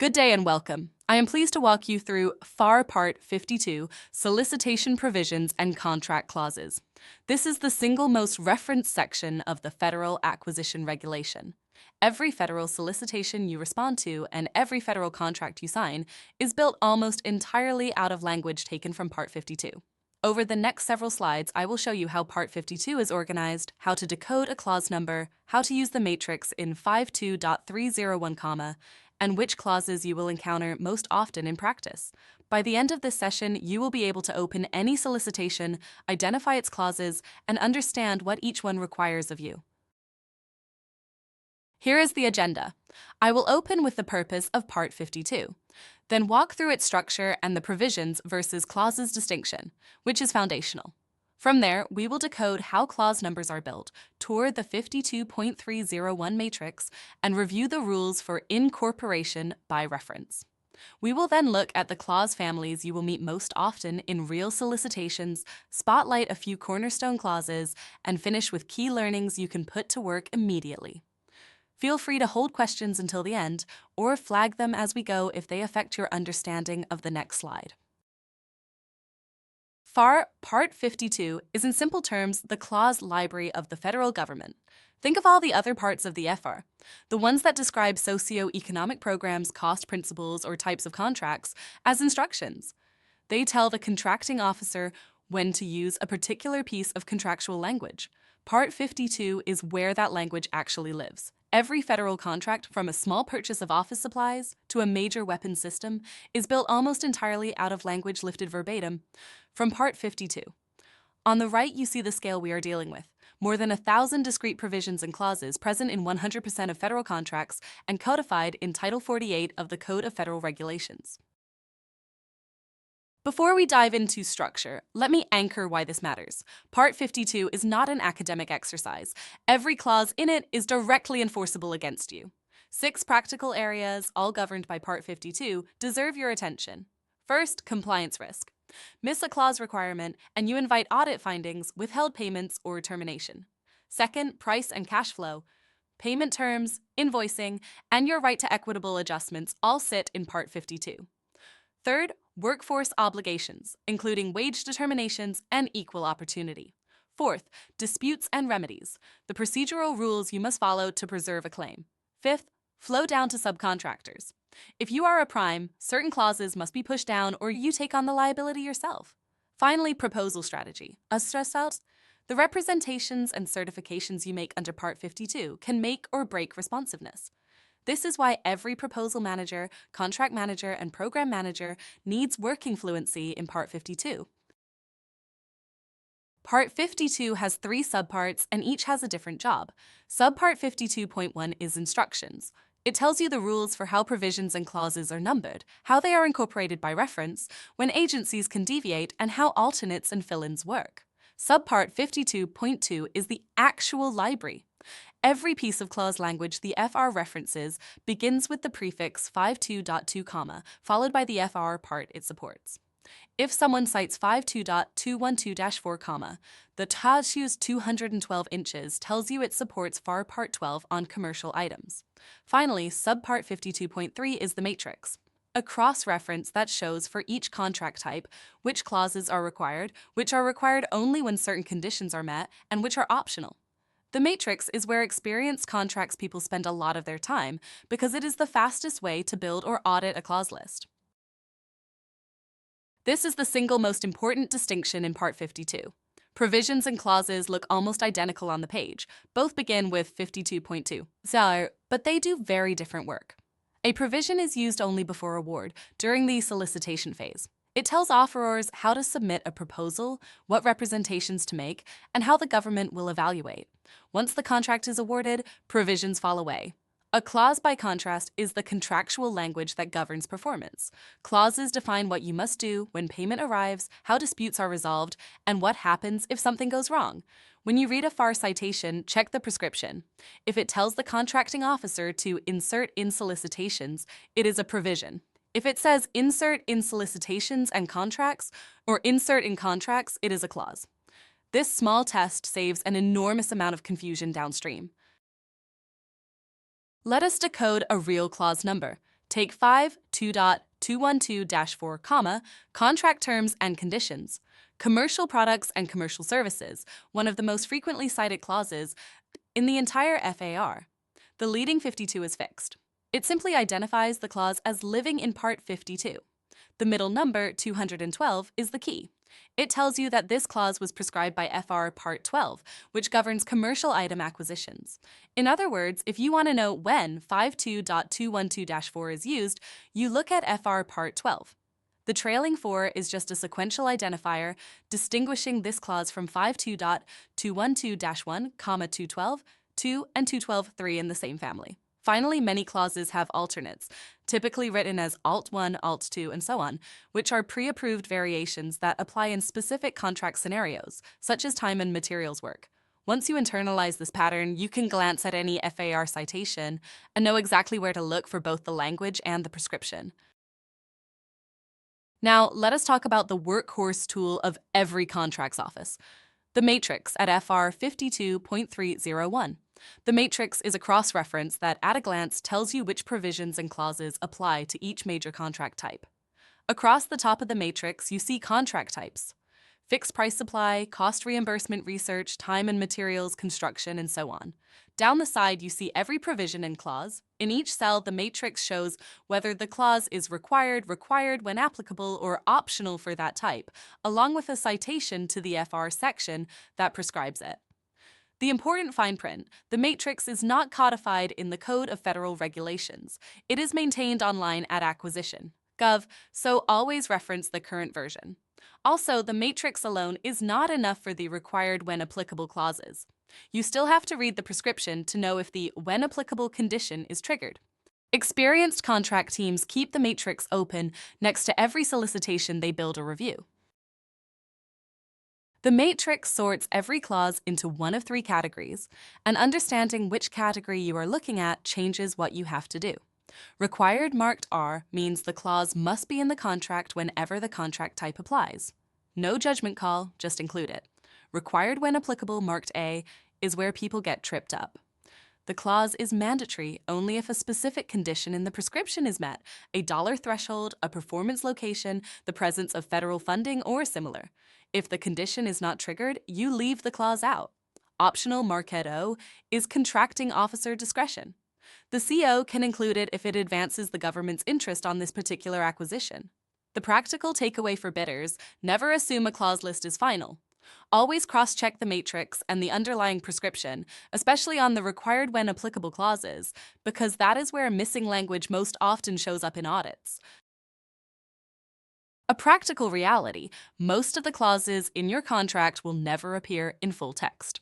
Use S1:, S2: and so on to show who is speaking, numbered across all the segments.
S1: Good day and welcome. I am pleased to walk you through FAR Part 52, Solicitation Provisions and Contract Clauses. This is the single most referenced section of the Federal Acquisition Regulation. Every federal solicitation you respond to and every federal contract you sign is built almost entirely out of language taken from Part 52. Over the next several slides, I will show you how Part 52 is organized, how to decode a clause number, how to use the matrix in 52.301, and which clauses you will encounter most often in practice. By the end of this session, you will be able to open any solicitation, identify its clauses, and understand what each one requires of you. Here is the agenda. I will open with the purpose of Part 52, then walk through its structure and the provisions versus clauses distinction, which is foundational. From there, we will decode how clause numbers are built, tour the 52.301 matrix, and review the rules for incorporation by reference. We will then look at the clause families you will meet most often in real solicitations, spotlight a few cornerstone clauses, and finish with key learnings you can put to work immediately. Feel free to hold questions until the end, or flag them as we go if they affect your understanding of the next slide. FAR Part 52 is in simple terms the clause library of the federal government. Think of all the other parts of the FR, the ones that describe socio-economic programs, cost principles, or types of contracts, as instructions. They tell the contracting officer when to use a particular piece of contractual language. Part 52 is where that language actually lives. Every federal contract, from a small purchase of office supplies to a major weapons system, is built almost entirely out of language lifted verbatim from Part 52. On the right, you see the scale we are dealing with. More than 1,000 discrete provisions and clauses present in 100% of federal contracts and codified in Title 48 of the Code of Federal Regulations. Before we dive into structure, let me anchor why this matters. Part 52 is not an academic exercise. Every clause in it is directly enforceable against you. 6 practical areas, all governed by Part 52, deserve your attention. First, compliance risk. Miss a clause requirement, and you invite audit findings, withheld payments, or termination. Second, price and cash flow. Payment terms, invoicing, and your right to equitable adjustments all sit in Part 52. Third, workforce obligations, including wage determinations and equal opportunity. Fourth, disputes and remedies, the procedural rules you must follow to preserve a claim. Fifth, flow down to subcontractors. If you are a prime, certain clauses must be pushed down or you take on the liability yourself. Finally, proposal strategy. As stressed out, the representations and certifications you make under Part 52 can make or break responsiveness. This is why every proposal manager, contract manager, and program manager needs working fluency in Part 52. Part 52 has 3 subparts and each has a different job. Subpart 52.1 is instructions. It tells you the rules for how provisions and clauses are numbered, how they are incorporated by reference, when agencies can deviate, and how alternates and fill-ins work. Subpart 52.2 is the actual library. Every piece of clause language the FR references begins with the prefix 52.2, followed by the FR part it supports. If someone cites 52.212-4, the TASU's 212 inches tells you it supports FAR Part 12 on commercial items. Finally, Subpart 52.3 is the matrix, a cross-reference that shows for each contract type which clauses are required, which are required only when certain conditions are met, and which are optional. The matrix is where experienced contracts people spend a lot of their time because it is the fastest way to build or audit a clause list. This is the single most important distinction in Part 52. Provisions and clauses look almost identical on the page. Both begin with 52.2. But they do very different work. A provision is used only before award, during the solicitation phase. It tells offerors how to submit a proposal, what representations to make, and how the government will evaluate. Once the contract is awarded, provisions fall away. A clause, by contrast, is the contractual language that governs performance. Clauses define what you must do when payment arrives, how disputes are resolved, and what happens if something goes wrong. When you read a FAR citation, check the prescription. If it tells the contracting officer to insert in solicitations, it is a provision. If it says insert in solicitations and contracts, or insert in contracts, it is a clause. This small test saves an enormous amount of confusion downstream. Let us decode a real clause number. Take 5.2.212-4, contract terms and conditions. Commercial products and commercial services, one of the most frequently cited clauses in the entire FAR. The leading 52 is fixed. It simply identifies the clause as living in Part 52. The middle number, 212, is the key. It tells you that this clause was prescribed by FR Part 12, which governs commercial item acquisitions. In other words, if you want to know when 52.212-4 is used, you look at FR Part 12. The trailing 4 is just a sequential identifier distinguishing this clause from 52.212-1, 212, 2, and 212.3 in the same family. Finally, many clauses have alternates, typically written as Alt1, Alt2, and so on, which are pre-approved variations that apply in specific contract scenarios, such as time and materials work. Once you internalize this pattern, you can glance at any FAR citation and know exactly where to look for both the language and the prescription. Now, let us talk about the workhorse tool of every contracts office, the matrix at FR 52.301. The matrix is a cross-reference that, at a glance, tells you which provisions and clauses apply to each major contract type. Across the top of the matrix, you see contract types: fixed price supply, cost reimbursement research, time and materials, construction, and so on. Down the side, you see every provision and clause. In each cell, the matrix shows whether the clause is required when applicable, or optional for that type, along with a citation to the FR section that prescribes it. The important fine print: the matrix is not codified in the Code of Federal Regulations. It is maintained online at acquisition.gov, so always reference the current version. Also, the matrix alone is not enough for the required when applicable clauses. You still have to read the prescription to know if the when applicable condition is triggered. Experienced contract teams keep the matrix open next to every solicitation they build or review. The matrix sorts every clause into one of 3 categories, and understanding which category you are looking at changes what you have to do. Required marked R means the clause must be in the contract whenever the contract type applies. No judgment call, just include it. Required when applicable marked A is where people get tripped up. The clause is mandatory only if a specific condition in the prescription is met: a dollar threshold, a performance location, the presence of federal funding, or similar. If the condition is not triggered, you leave the clause out. Optional marked O is contracting officer discretion. The CO can include it if it advances the government's interest on this particular acquisition. The practical takeaway for bidders: never assume a clause list is final. Always cross-check the matrix and the underlying prescription, especially on the required when applicable clauses, because that is where missing language most often shows up in audits. A practical reality: most of the clauses in your contract will never appear in full text.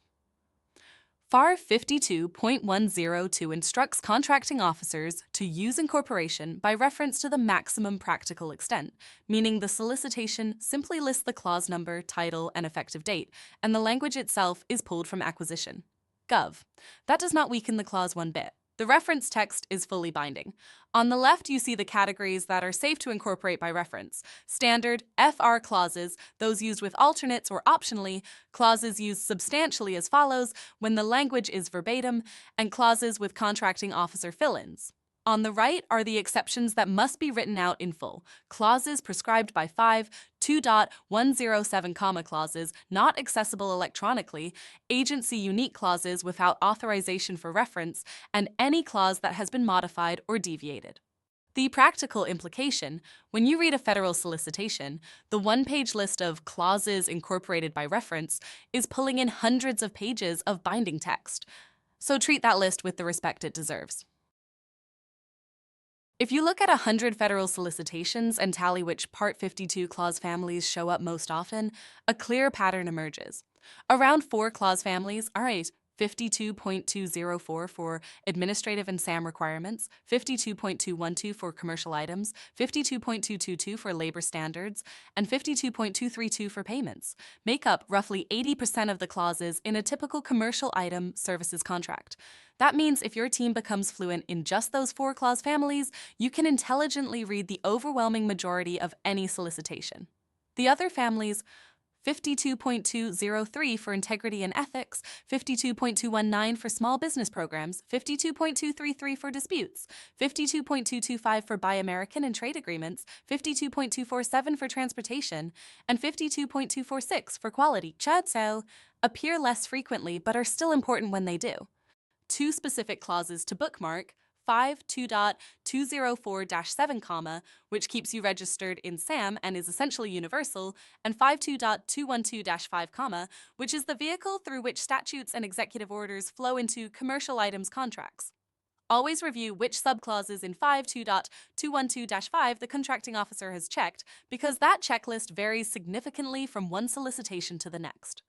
S1: FAR 52.102 instructs contracting officers to use incorporation by reference to the maximum practical extent, meaning the solicitation simply lists the clause number, title, and effective date, and the language itself is pulled from acquisition.gov. That does not weaken the clause one bit. The reference text is fully binding. On the left, you see the categories that are safe to incorporate by reference: standard, FR clauses, those used with alternates or optionally, clauses used substantially as follows when the language is verbatim, and clauses with contracting officer fill-ins. On the right are the exceptions that must be written out in full: clauses prescribed by 5.2.107, clauses not accessible electronically, agency unique clauses without authorization for reference, and any clause that has been modified or deviated. The practical implication: when you read a federal solicitation, the one-page list of clauses incorporated by reference is pulling in hundreds of pages of binding text. So treat that list with the respect it deserves. If you look at 100 federal solicitations and tally which Part 52 clause families show up most often, a clear pattern emerges. Around 4 clause families are 52.204 for administrative and SAM requirements, 52.212 for commercial items, 52.222 for labor standards, and 52.232 for payments, make up roughly 80% of the clauses in a typical commercial item services contract. That means if your team becomes fluent in just those 4 clause families, you can intelligently read the overwhelming majority of any solicitation. The other families 52.203 for integrity and ethics, 52.219 for small business programs, 52.233 for disputes, 52.225 for Buy American and trade agreements, 52.247 for transportation, and 52.246 for quality. So appear less frequently but are still important when they do. Two specific clauses to bookmark: 52.204-7, which keeps you registered in SAM and is essentially universal, and 52.212-5, which is the vehicle through which statutes and executive orders flow into commercial items contracts. Always review which subclauses in 52.212-5 the contracting officer has checked, because that checklist varies significantly from one solicitation to the next.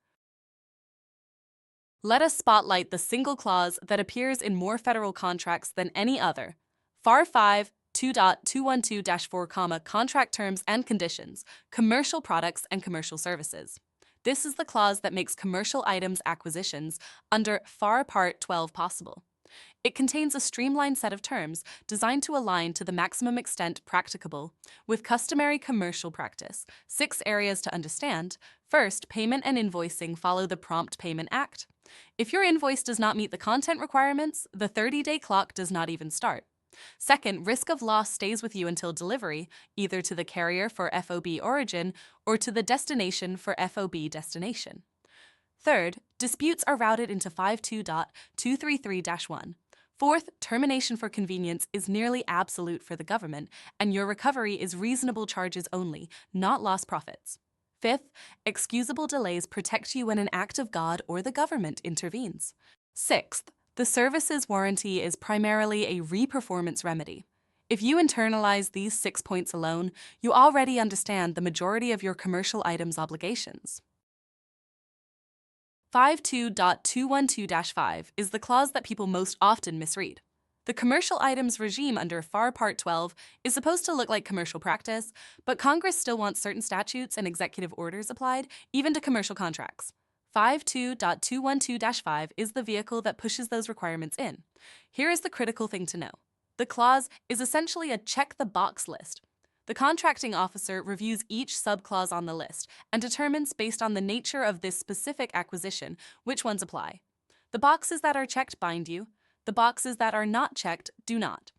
S1: Let us spotlight the single clause that appears in more federal contracts than any other. FAR 5 2.212-4, contract terms and conditions, commercial products and commercial services. This is the clause that makes commercial items acquisitions under FAR Part 12 possible. It contains a streamlined set of terms designed to align to the maximum extent practicable with customary commercial practice. 6 areas to understand. First, payment and invoicing follow the Prompt Payment Act. If your invoice does not meet the content requirements, the 30-day clock does not even start. Second, risk of loss stays with you until delivery, either to the carrier for FOB origin or to the destination for FOB destination. Third, disputes are routed into 52.233-1. Fourth, termination for convenience is nearly absolute for the government, and your recovery is reasonable charges only, not lost profits. Fifth, excusable delays protect you when an act of God or the government intervenes. Sixth, the services warranty is primarily a re-performance remedy. If you internalize these 6 points alone, you already understand the majority of your commercial items obligations. 52.212-5 is the clause that people most often misread. The commercial items regime under FAR Part 12 is supposed to look like commercial practice, but Congress still wants certain statutes and executive orders applied, even to commercial contracts. 52.212-5 is the vehicle that pushes those requirements in. Here is the critical thing to know. The clause is essentially a check-the-box list. The contracting officer reviews each subclause on the list and determines, based on the nature of this specific acquisition, which ones apply. The boxes that are checked bind you. The boxes that are not checked do not.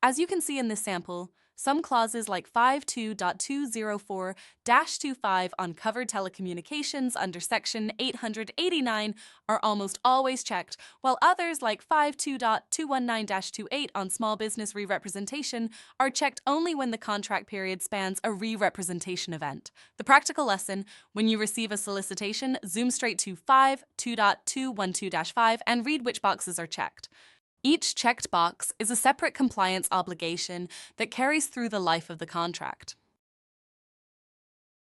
S1: As you can see in this sample, some clauses like 52.204-25 on covered telecommunications under Section 889 are almost always checked, while others like 52.219-28 on small business re-representation are checked only when the contract period spans a re-representation event. The practical lesson: when you receive a solicitation, zoom straight to 52.212-5 and read which boxes are checked. Each checked box is a separate compliance obligation that carries through the life of the contract.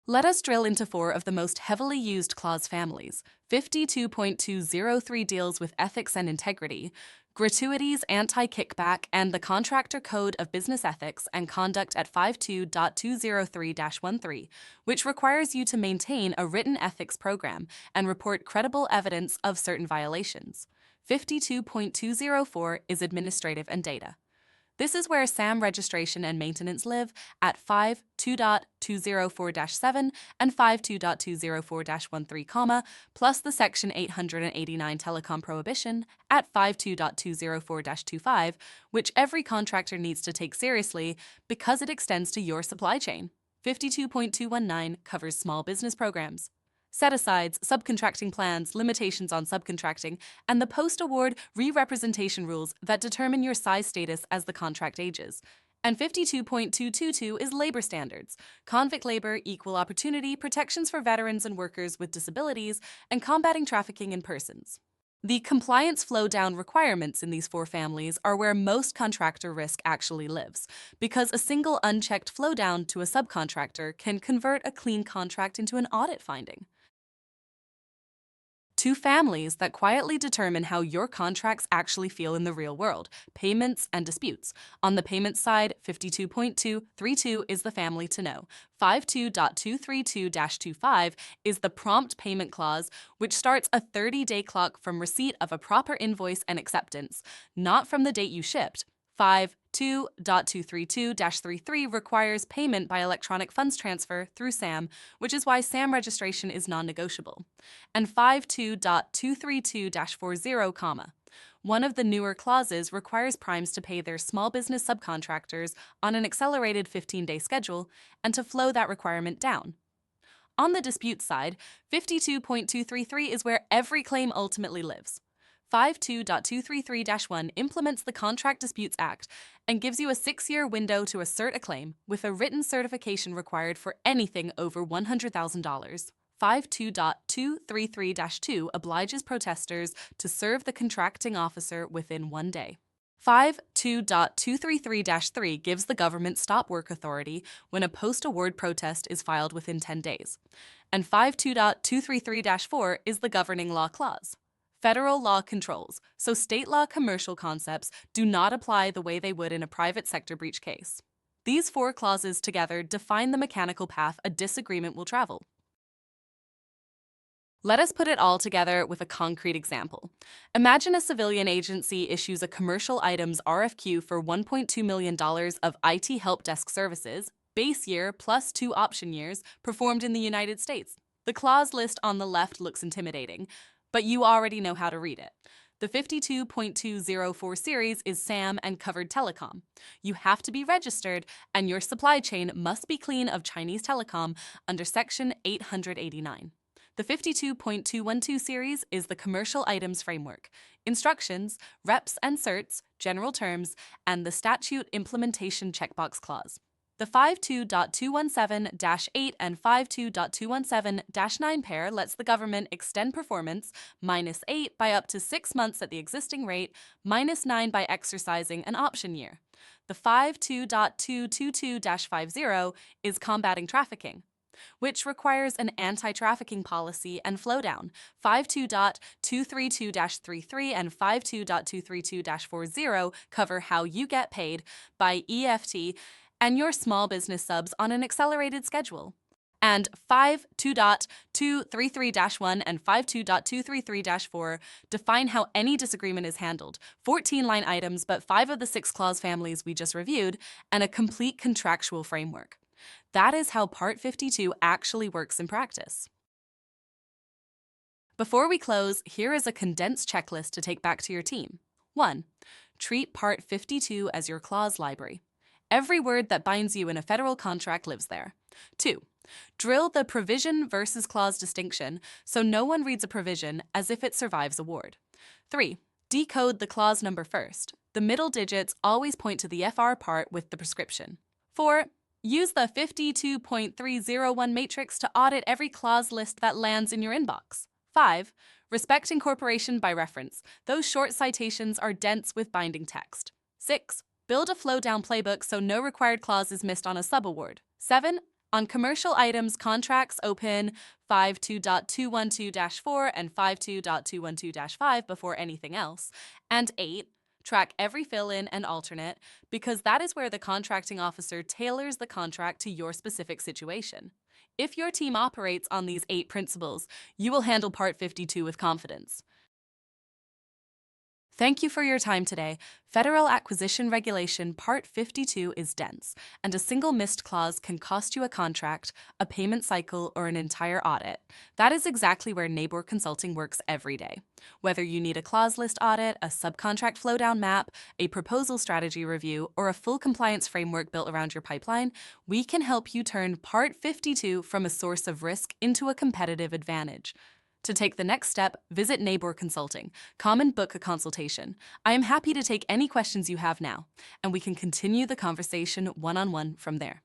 S1: Let us drill into 4 of the most heavily used clause families. 52.203 deals with ethics and integrity, gratuities, anti-kickback, and the Contractor Code of Business Ethics and Conduct at 52.203-13, which requires you to maintain a written ethics program and report credible evidence of certain violations. 52.204 is administrative and data. This is where SAM registration and maintenance live at 52.204-7 and 52.204-13, plus the Section 889 telecom prohibition at 52.204-25, which every contractor needs to take seriously because it extends to your supply chain. 52.219 covers small business programs, set-asides, subcontracting plans, limitations on subcontracting, and the post-award re-representation rules that determine your size status as the contract ages. And 52.222 is labor standards, convict labor, equal opportunity, protections for veterans and workers with disabilities, and combating trafficking in persons. The compliance flow-down requirements in these 4 families are where most contractor risk actually lives, because a single unchecked flow-down to a subcontractor can convert a clean contract into an audit finding. 2 families that quietly determine how your contracts actually feel in the real world: payments and disputes. On the payment side, 52.232 is the family to know. 52.232-25 is the prompt payment clause, which starts a 30-day clock from receipt of a proper invoice and acceptance, not from the date you shipped. 52.232-33 requires payment by electronic funds transfer through SAM, which is why SAM registration is non-negotiable. And 52.232-40, one of the newer clauses requires primes to pay their small business subcontractors on an accelerated 15-day schedule and to flow that requirement down. On the dispute side, 52.233 is where every claim ultimately lives. 52.233-1 implements the Contract Disputes Act and gives you a 6-year window to assert a claim with a written certification required for anything over $100,000. 52.233-2 obliges protesters to serve the contracting officer within 1 day. 52.233-3 gives the government stop work authority when a post-award protest is filed within 10 days. And 52.233-4 is the governing law clause. Federal law controls, so state law commercial concepts do not apply the way they would in a private sector breach case. These 4 clauses together define the mechanical path a disagreement will travel. Let us put it all together with a concrete example. Imagine a civilian agency issues a commercial items RFQ for $1.2 million of IT help desk services, base year plus 2 option years, performed in the United States. The clause list on the left looks intimidating, but you already know how to read it. The 52.204 series is SAM and covered telecom. You have to be registered, and your supply chain must be clean of Chinese telecom under Section 889. The 52.212 series is the Commercial Items Framework, Instructions, Reps and Certs, General Terms, and the Statute Implementation Checkbox Clause. The 52.217-8 and 52.217-9 pair lets the government extend performance -8 by up to 6 months at the existing rate, -9 by exercising an option year. The 52.222-50 is combating trafficking, which requires an anti-trafficking policy and flowdown. 52.232-33 and 52.232-40 cover how you get paid by EFT and your small business subs on an accelerated schedule. And 52.233-1 and 52.233-4 define how any disagreement is handled, 14 line items, but 5 of the 6 clause families we just reviewed, and a complete contractual framework. That is how Part 52 actually works in practice. Before we close, here is a condensed checklist to take back to your team. 1. Treat Part 52 as your clause library. Every word that binds you in a federal contract lives there. 2. Drill the provision versus clause distinction so no one reads a provision as if it survives award. 3. Decode the clause number first. The middle digits always point to the FR part with the prescription. 4. Use the 52.301 matrix to audit every clause list that lands in your inbox. 5. Respect incorporation by reference. Those short citations are dense with binding text. 6. Build a flow-down playbook so no required clause is missed on a subaward. 7. On commercial items, contracts open 52.212-4 and 52.212-5 before anything else. And 8. Track every fill-in and alternate, because that is where the contracting officer tailors the contract to your specific situation. If your team operates on these 8 principles, you will handle Part 52 with confidence. Thank you for your time today. Federal Acquisition Regulation Part 52 is dense, and a single missed clause can cost you a contract, a payment cycle, or an entire audit. That is exactly where Neybor Consulting works every day. Whether you need a clause list audit, a subcontract flowdown map, a proposal strategy review, or a full compliance framework built around your pipeline, we can help you turn Part 52 from a source of risk into a competitive advantage. To take the next step, visit Neybor Consulting. Come and book a consultation. I am happy to take any questions you have now, and we can continue the conversation one-on-one from there.